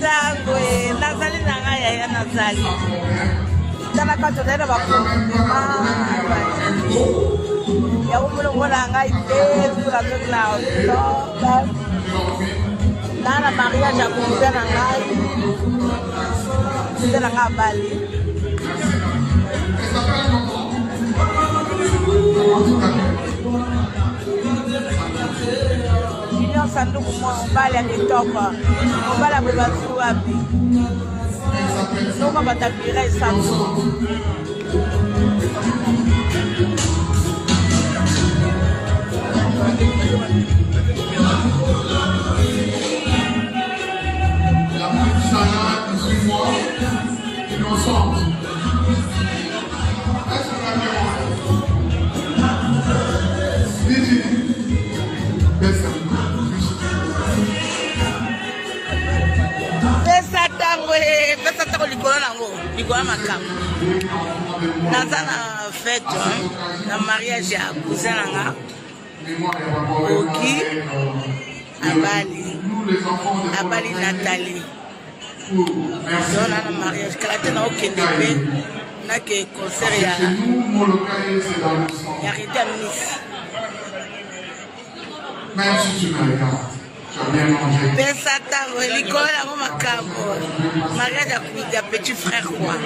Tango nazali na ngai yaya nazali tala ka tozali bakomema ya komolongola ngai te tulazoki na na mariage ya cousin na ngai cousin na ngai abali sanduku mobali akitoka mobali akwebasi wapi noko batapira esanduku pesa tako likolo nango likolo makambo naza na fete na mariage ya cousin nanga oki abali Nathalie zona na mariage kala te na okende mpe nake concert ya rite ya Miss. Même si tu me regardes, tu as bien mangé. Pesa tango likolo nango makambo mariage ya petit frère quoi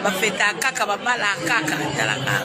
bafeta kaka babala kaka talaka